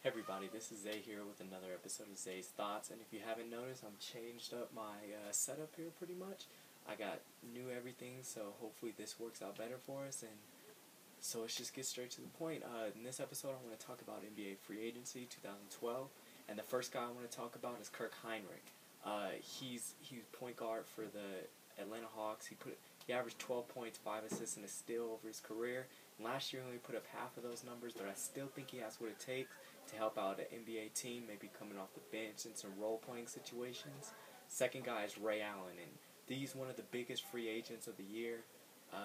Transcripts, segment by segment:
Hey everybody, this is Zay here with another episode of Zay's Thoughts, and if you haven't noticed, I'm changed up my setup here pretty much. I got new everything, so hopefully this works out better for us, and so let's just get straight to the point. In this episode, I want to talk about NBA free agency 2012, and the first guy I want to talk about is Kirk Hinrich. He's point guard for the Atlanta Hawks. He averaged 12 points, 5 assists, and a steal over his career. And last year he only put up half of those numbers, but I still think he has what it takes to help out an NBA team, maybe coming off the bench in some role-playing situations. Second guy is Ray Allen, and he's one of the biggest free agents of the year.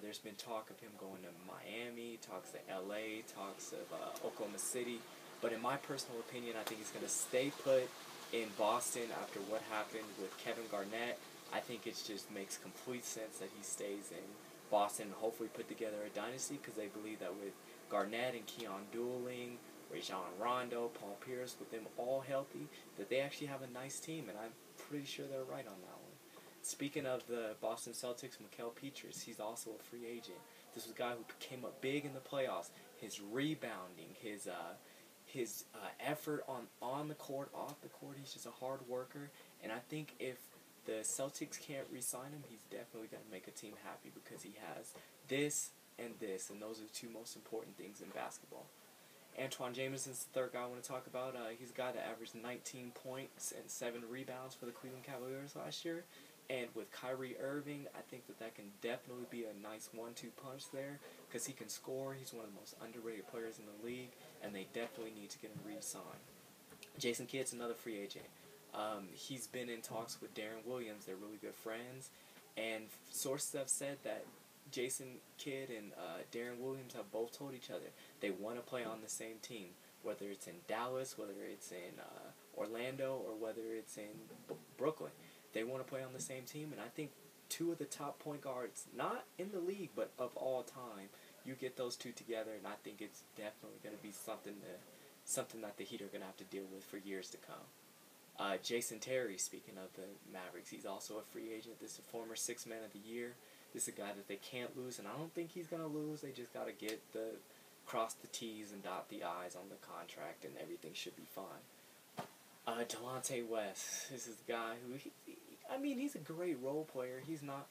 There's been talk of him going to Miami, talks to LA, talks of Oklahoma City. But in my personal opinion, I think he's going to stay put in Boston after what happened with Kevin Garnett. I think it just makes complete sense that he stays in Boston and hopefully put together a dynasty, because they believe that with Garnett and Keon dueling, Rajon Rondo, Paul Pierce, with them all healthy, that they actually have a nice team, and I'm pretty sure they're right on that one. Speaking of the Boston Celtics, Mikael Pietrus, he's also a free agent. This was a guy who came up big in the playoffs. His rebounding, his effort on the court, off the court, he's just a hard worker, and I think if the Celtics can't re-sign him, he's definitely going to make a team happy, because he has this, and those are the two most important things in basketball. Antoine Jameson's the third guy I want to talk about. He's a guy that averaged 19 points and 7 rebounds for the Cleveland Cavaliers last year. And with Kyrie Irving, I think that can definitely be a nice 1-2 punch there, because he can score. He's one of the most underrated players in the league, and they definitely need to get him re-signed. Jason Kidd's another free agent. He's been in talks with Darren Williams. They're really good friends, and sources have said that Jason Kidd and Darren Williams have both told each other they want to play on the same team, whether it's in Dallas, whether it's in Orlando, or whether it's in Brooklyn. They want to play on the same team, and I think two of the top point guards, not in the league, but of all time, you get those two together, and I think it's definitely going to be something that the Heat are going to have to deal with for years to come. Jason Terry, speaking of the Mavericks, he's also a free agent. This is a former Sixth Man of the Year. This is a guy that they can't lose, and I don't think he's going to lose. They just got to cross the T's and dot the I's on the contract, and everything should be fine. Delonte West, this is the guy who, he's a great role player. He's not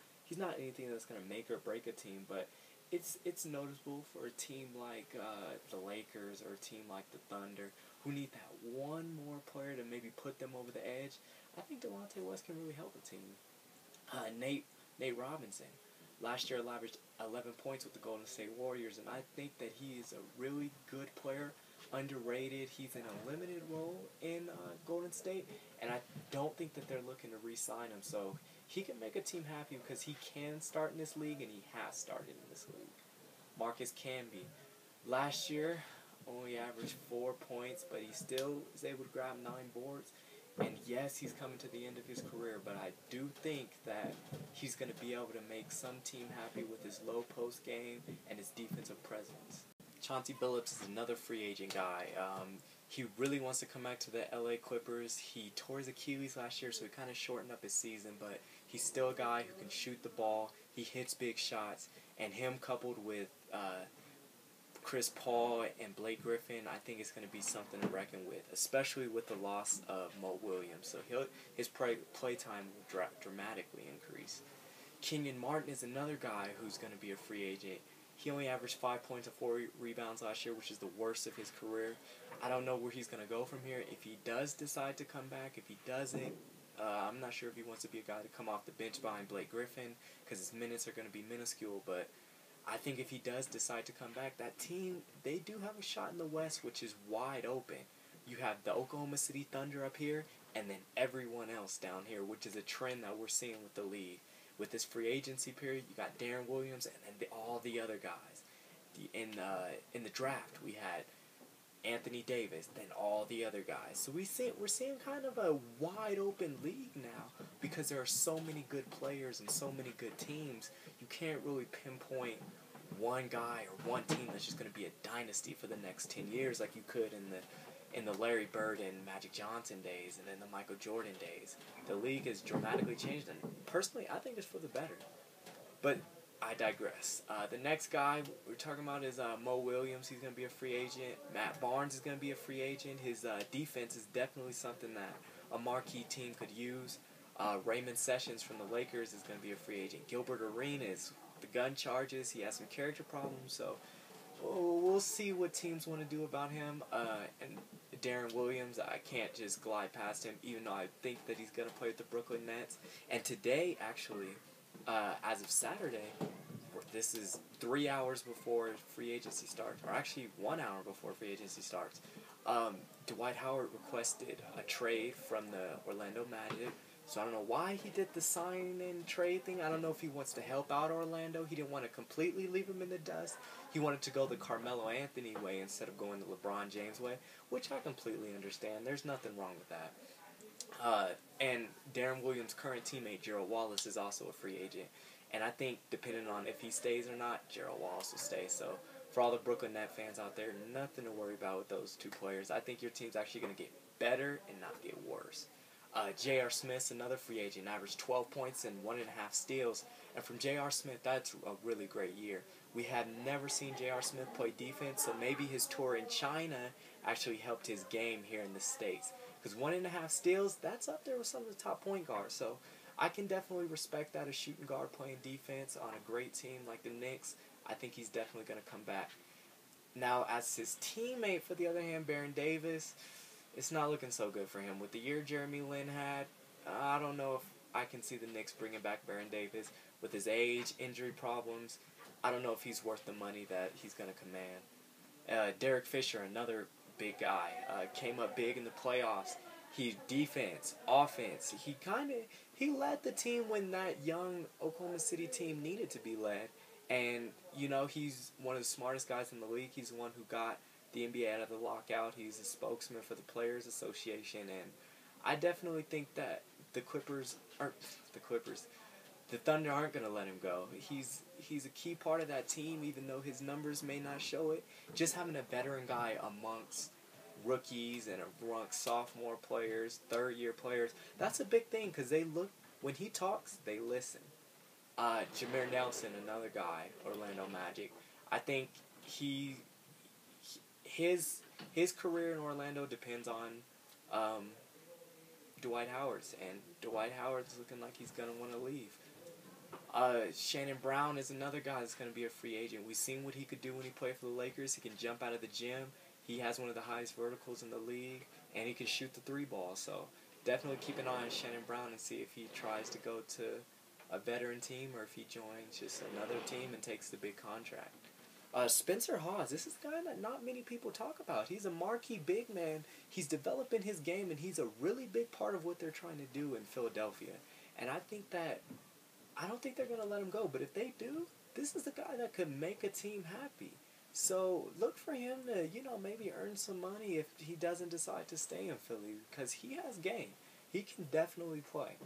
anything that's going to make or break a team, but it's noticeable for a team like the Lakers or a team like the Thunder, who need that one more player to maybe put them over the edge. I think Delonte West can really help a team. Nate Robinson, last year averaged 11 points with the Golden State Warriors, and I think that he is a really good player, underrated. He's in a limited role in Golden State, and I don't think that they're looking to re-sign him, so he can make a team happy because he can start in this league, and he has started in this league. Marcus Camby, last year only averaged 4 points, but he still is able to grab 9 boards. And yes, he's coming to the end of his career, but I do think that he's going to be able to make some team happy with his low post game and his defensive presence. Chauncey Billups is another free agent guy. He really wants to come back to the LA Clippers. He tore his Achilles last year, so he kind of shortened up his season, but he's still a guy who can shoot the ball. He hits big shots, and him coupled with Chris Paul and Blake Griffin, I think it's going to be something to reckon with, especially with the loss of Mo Williams. So his play time will dramatically increase. Kenyon Martin is another guy who's going to be a free agent. He only averaged 5 points and 4 rebounds last year, which is the worst of his career. I don't know where he's going to go from here. If he does decide to come back, if he doesn't, I'm not sure if he wants to be a guy to come off the bench behind Blake Griffin, because his minutes are going to be minuscule, but I think if he does decide to come back, that team, they do have a shot in the West, which is wide open. You have the Oklahoma City Thunder up here, and then everyone else down here, which is a trend that we're seeing with the league. With this free agency period, you got Darren Williams and then all the other guys. In the draft, we had Anthony Davis, then all the other guys. So we're seeing kind of a wide open league now, because there are so many good players and so many good teams. You can't really pinpoint one guy or one team that's just going to be a dynasty for the next 10 years like you could in the Larry Bird and Magic Johnson days and in the Michael Jordan days. The league has dramatically changed, and personally, I think it's for the better. But I digress. The next guy we're talking about is Mo Williams. He's going to be a free agent. Matt Barnes is going to be a free agent. His defense is definitely something that a marquee team could use. Raymond Sessions from the Lakers is going to be a free agent. Gilbert Arenas, the gun charges. He has some character problems, so we'll see what teams want to do about him. And Darren Williams, I can't just glide past him, even though I think that he's going to play with the Brooklyn Nets. And today, actually, as of Saturday, this is 3 hours before free agency starts, or actually 1 hour before free agency starts. Dwight Howard requested a trade from the Orlando Magic. So I don't know why he did the sign and trade thing. I don't know if he wants to help out Orlando. He didn't want to completely leave him in the dust. He wanted to go the Carmelo Anthony way instead of going the LeBron James way, which I completely understand. There's nothing wrong with that. And Darren Williams' current teammate, Gerald Wallace, is also a free agent. And I think, depending on if he stays or not, Gerald Wallace will stay. So, for all the Brooklyn Net fans out there, nothing to worry about with those two players. I think your team's actually going to get better and not get worse. J.R. Smith's another free agent, averaged 12 points and 1.5 steals. And from J.R. Smith, that's a really great year. We had never seen J.R. Smith play defense, so maybe his tour in China actually helped his game here in the States. Because 1.5 steals, that's up there with some of the top point guards. So I can definitely respect that, a shooting guard playing defense on a great team like the Knicks. I think he's definitely going to come back. Now, as his teammate, for the other hand, Baron Davis, it's not looking so good for him. With the year Jeremy Lin had, I don't know if I can see the Knicks bringing back Baron Davis. With his age, injury problems, I don't know if he's worth the money that he's going to command. Derek Fisher, another big guy, came up big in the playoffs. He defense, offense. He led the team when that young Oklahoma City team needed to be led. And, he's one of the smartest guys in the league. He's the one who got the NBA out of the lockout. He's a spokesman for the Players Association. And I definitely think that the Thunder aren't going to let him go. He's a key part of that team, even though his numbers may not show it. Just having a veteran guy amongst rookies and amongst sophomore players, third-year players, that's a big thing because when he talks, they listen. Jameer Nelson, another guy, Orlando Magic. I think his career in Orlando depends on Dwight Howard's, and Dwight Howard's looking like he's going to want to leave. Shannon Brown is another guy that's going to be a free agent. We've seen what he could do when he played for the Lakers. He can jump out of the gym. He has one of the highest verticals in the league, and he can shoot the three ball. So definitely keep an eye on Shannon Brown and see if he tries to go to a veteran team or if he joins just another team and takes the big contract. Spencer Hawes, this is a guy that not many people talk about. He's a marquee big man. He's developing his game, and he's a really big part of what they're trying to do in Philadelphia. And I don't think they're going to let him go. But if they do, this is the guy that could make a team happy. So look for him to, maybe earn some money if he doesn't decide to stay in Philly, because he has game. He can definitely play.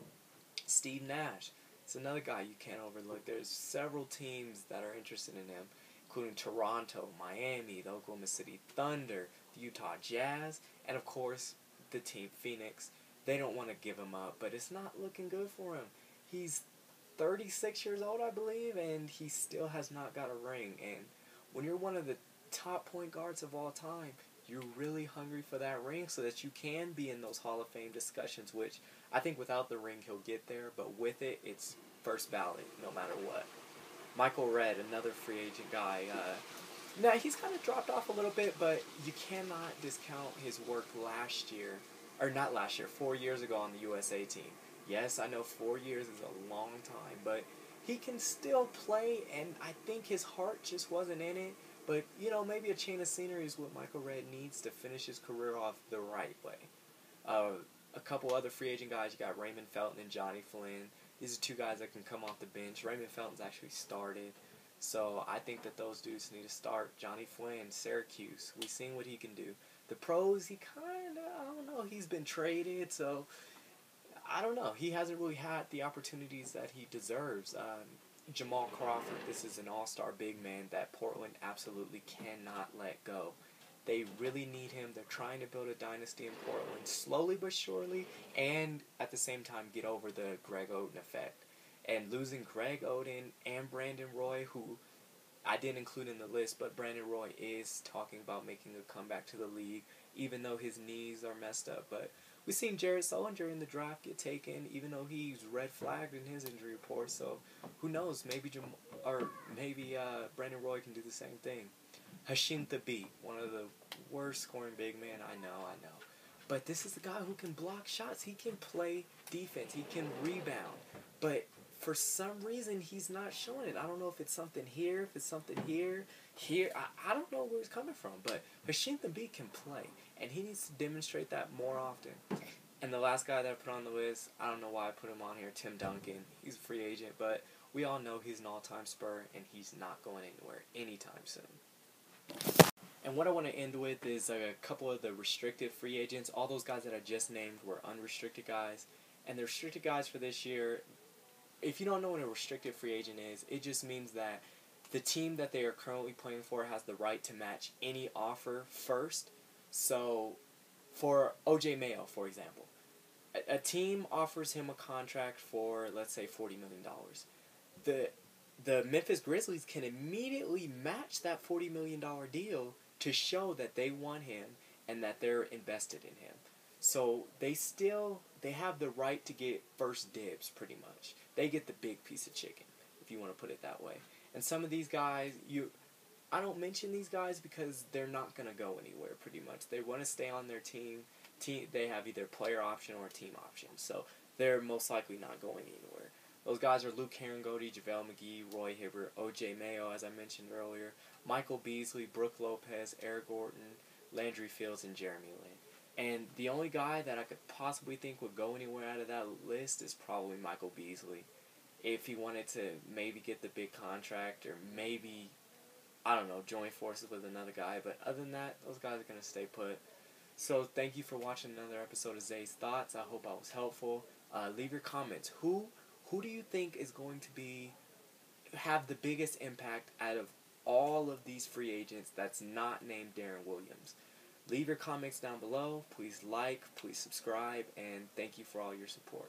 Steve Nash, it's another guy you can't overlook. There's several teams that are interested in him, including Toronto, Miami, the Oklahoma City Thunder, the Utah Jazz, and of course the team Phoenix. They don't want to give him up, but it's not looking good for him. He's 36 years old, I believe, and he still has not got a ring. And when you're one of the top point guards of all time, you're really hungry for that ring so that you can be in those Hall of Fame discussions, which I think without the ring he'll get there, but with it, it's first ballot no matter what. Michael Redd, another free agent guy. Now, he's kind of dropped off a little bit, but you cannot discount his work 4 years ago on the USA team. Yes, I know 4 years is a long time, but he can still play, and I think his heart just wasn't in it. But, maybe a change of scenery is what Michael Redd needs to finish his career off the right way. A couple other free agent guys, you got Raymond Felton and Johnny Flynn. These are two guys that can come off the bench. Raymond Felton's actually started, so I think that those dudes need to start. Johnny Flynn, Syracuse, we've seen what he can do. The pros, he I don't know, he's been traded, so I don't know. He hasn't really had the opportunities that he deserves. Jamal Crawford, this is an all-star big man that Portland absolutely cannot let go. They really need him. They're trying to build a dynasty in Portland slowly but surely, and at the same time get over the Greg Oden effect. And losing Greg Oden and Brandon Roy, who I didn't include in the list, but Brandon Roy is talking about making a comeback to the league, even though his knees are messed up. But we've seen Jared Sullinger in the draft get taken, even though he's red flagged in his injury report. So who knows? Maybe Brandon Roy can do the same thing. Hashim Thabit, one of the worst scoring big men I know. But this is the guy who can block shots. He can play defense. He can rebound. But for some reason, he's not showing it. I don't know if it's something here, if it's something here. I don't know where it's coming from. But Hashim Thabit can play. And he needs to demonstrate that more often. And the last guy that I put on the list, I don't know why I put him on here, Tim Duncan. He's a free agent, but we all know he's an all-time Spur, and he's not going anywhere anytime soon. And what I want to end with is a couple of the restricted free agents. All those guys that I just named were unrestricted guys. And the restricted guys for this year, if you don't know what a restricted free agent is, it just means that the team that they are currently playing for has the right to match any offer first. So, for O.J. Mayo, for example, a team offers him a contract for, let's say, $40 million. The Memphis Grizzlies can immediately match that $40 million deal to show that they want him and that they're invested in him. So they have the right to get first dibs, pretty much. They get the big piece of chicken, if you want to put it that way. And some of these guys, I don't mention these guys because they're not going to go anywhere, pretty much. They want to stay on their team. They have either player option or team option, so they're most likely not going anywhere. Those guys are Luke Herringody, JaVale McGee, Roy Hibbert, O.J. Mayo, as I mentioned earlier, Michael Beasley, Brooke Lopez, Eric Gordon, Landry Fields, and Jeremy Lin. And the only guy that I could possibly think would go anywhere out of that list is probably Michael Beasley. If he wanted to maybe get the big contract or maybe, I don't know, join forces with another guy. But other than that, those guys are going to stay put. So thank you for watching another episode of Zay's Thoughts. I hope I was helpful. Leave your comments. Who do you think is going to have the biggest impact out of all of these free agents that's not named Darren Williams? Leave your comments down below. Please like, please subscribe, and thank you for all your support.